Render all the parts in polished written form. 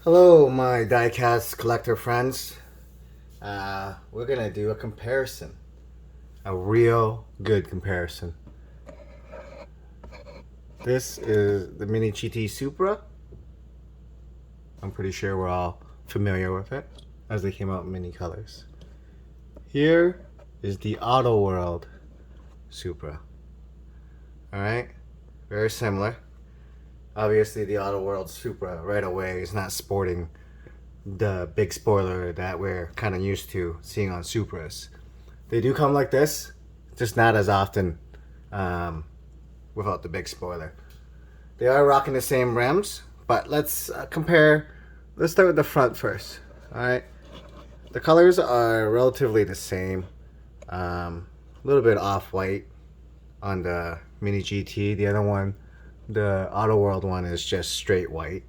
Hello, my Diecast collector friends. We're gonna do a comparison, a real good comparison. This is the miniGT Supra. I'm pretty sure we're all familiar with it, as they came out in many colors. Here is the Auto World Supra. All right, very similar. Obviously, the Auto World Supra right away is not sporting the big spoiler that we're kind of used to seeing on Supras. They do come like this, just not as often without the big spoiler. They are rocking the same rims, but let's compare. Let's start with the front first. All right, the colors are relatively the same. A little bit off-white on the miniGT. The other one, the Auto World one, is just straight white.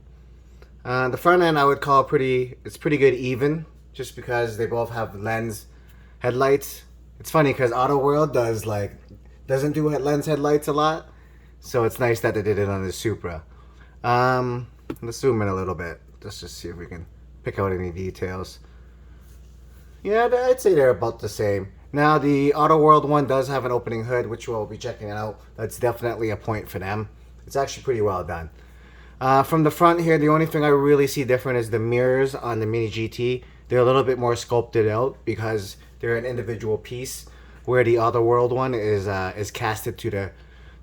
The front end I would call it's pretty good even, just because they both have lens headlights. It's funny because Auto World doesn't do lens headlights a lot, so it's nice that they did it on the Supra. Let's zoom in a little bit, just to see if we can pick out any details. Yeah, I'd say they're about the same. Now the Auto World one does have an opening hood, which we'll be checking out. That's definitely a point for them. It's actually pretty well done. From the front here, the only thing I really see different is the mirrors on the miniGT. They're a little bit more sculpted out because they're an individual piece, where the Other World one is casted to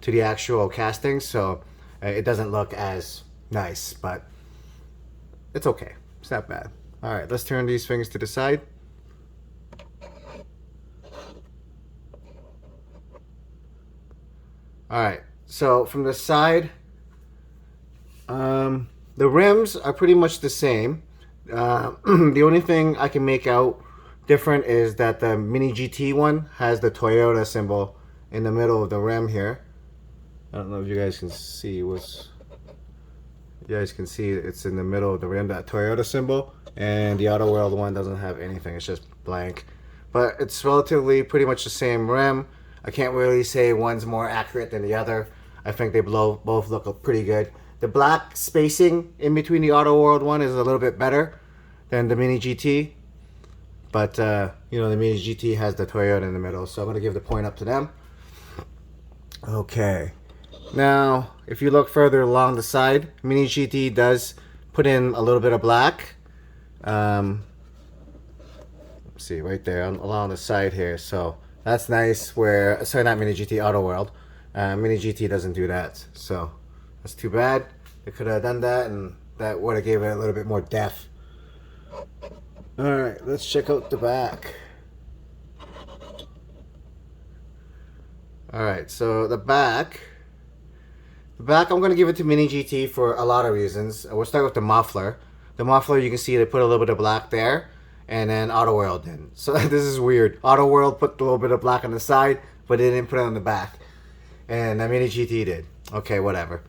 the actual casting, so it doesn't look as nice, but it's okay. It's not bad. All right, let's turn these things to the side. All right, so from the side, the rims are pretty much the same. The only thing I can make out different is that the miniGT one has the Toyota symbol in the middle of the rim here. I don't know if you guys can see it's in the middle of the rim, that Toyota symbol, and the Auto World one doesn't have anything. It's just blank, but it's relatively pretty much the same rim. I can't really say one's more accurate than the other. I think they both look pretty good. The black spacing in between the Auto World one is a little bit better than the miniGT, but the miniGT has the Toyota in the middle, so I'm gonna give the point up to them. Okay, now if you look further along the side, miniGT does put in a little bit of black. Let's see right there along the side here, so that's nice. Sorry, not miniGT, Auto World. miniGT doesn't do that, so that's too bad. They could have done that, and that would have gave it a little bit more depth. Alright, let's check out the back. Alright, so the back I'm going to give it to miniGT for a lot of reasons. We'll start with the muffler. The muffler, you can see they put a little bit of black there, and then Auto World didn't. So this is weird. Auto World put a little bit of black on the side, but they didn't put it on the back. And miniGT did. Okay, whatever.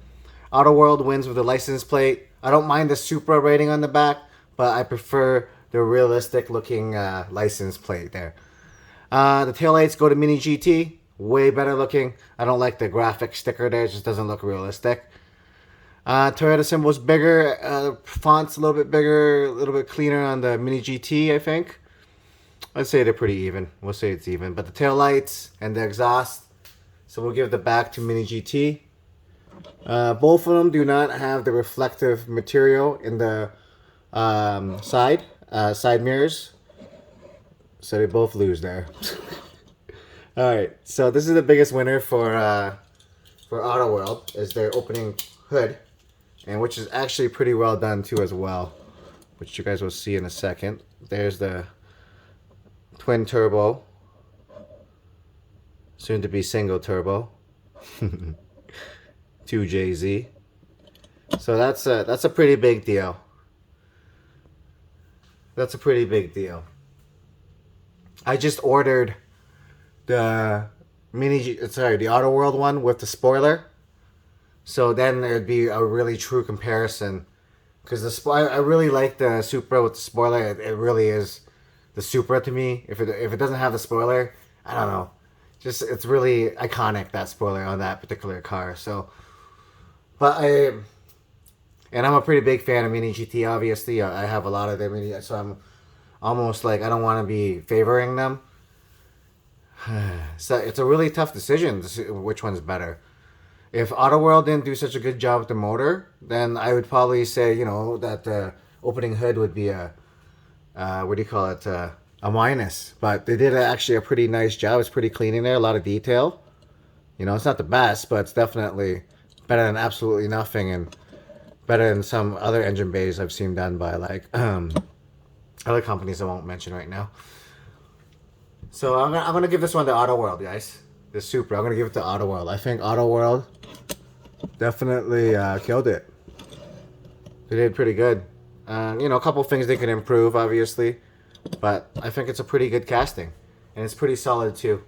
Auto World wins with the license plate. I don't mind the Supra rating on the back, but I prefer the realistic looking license plate there. The taillights go to miniGT. Way better looking. I don't like the graphic sticker there. It just doesn't look realistic. Toyota symbol's bigger. Font's a little bit bigger, a little bit cleaner on the miniGT, I think. I'd say they're pretty even. We'll say it's even. But the taillights and the exhaust, so we'll give the back to miniGT. Both of them do not have the reflective material in the side mirrors, so they both lose there. All right, so this is the biggest winner for Auto World, is their opening hood, and which is actually pretty well done too as well, which you guys will see in a second. There's the twin turbo, soon to be single turbo. 2JZ. So that's a pretty big deal. That's a pretty big deal. I just ordered the the Auto World one with the spoiler, so then it'd be a really true comparison. Because I really like the Supra with the spoiler. It really is the Supra to me. If it doesn't have the spoiler, I don't know. Just it's really iconic, that spoiler on that particular car. So, but And I'm a pretty big fan of miniGT, obviously. I have a lot of their mini, so I'm almost like I don't want to be favoring them. So it's a really tough decision to see which one's better. If Auto World didn't do such a good job with the motor, then I would probably say, you know, that the opening hood would be a, what do you call it, a minus. But they did actually a pretty nice job. It's pretty clean in there, a lot of detail. You know, it's not the best, but it's definitely better than absolutely nothing, and better than some other engine bays I've seen done by like other companies I won't mention right now. So I'm gonna give this one to Auto World, guys. The Supra. I'm gonna give it to Auto World. I think Auto World definitely killed it. They did pretty good. You know, a couple things they can improve, obviously, but I think it's a pretty good casting, and it's pretty solid too.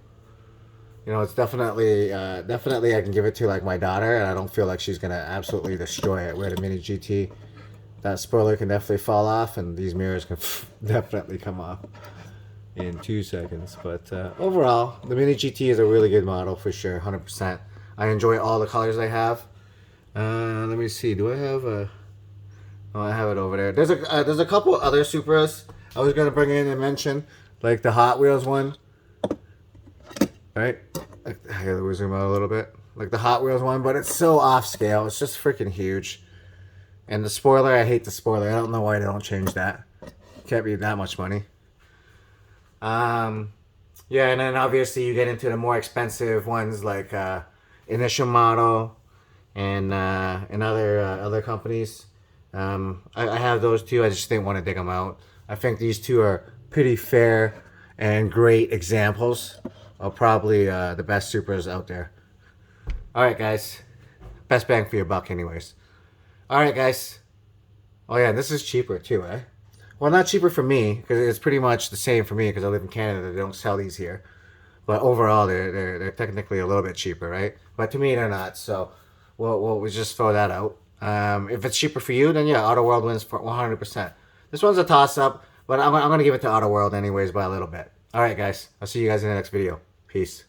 You know, it's definitely I can give it to like my daughter, and I don't feel like she's gonna absolutely destroy it. Where the miniGT, that spoiler can definitely fall off, and these mirrors can definitely come off in 2 seconds. But overall, the miniGT is a really good model for sure, 100%. I enjoy all the colors they have. Let me see. Do I have a? Oh, I have it over there. There's a couple other Supras I was gonna bring in and mention, like the Hot Wheels one. Right? I gotta zoom out a little bit. Like the Hot Wheels one, but it's so off scale. It's just freaking huge. And the spoiler, I hate the spoiler. I don't know why they don't change that. Can't be that much money. Yeah, and then obviously you get into the more expensive ones like Initial Model and other companies. I have those two. I just didn't want to dig them out. I think these two are pretty fair and great examples of probably the best Supras out there. Alright, guys. Best bang for your buck anyways. Alright, guys. Oh yeah, this is cheaper too, eh? Well, not cheaper for me, because it's pretty much the same for me, because I live in Canada. They don't sell these here. But overall, they're technically a little bit cheaper, right? But to me, they're not, so we'll just throw that out. If it's cheaper for you, then yeah, Auto World wins for 100%. This one's a toss-up, but I'm going to give it to Auto World anyways by a little bit. Alright, guys. I'll see you guys in the next video. Peace.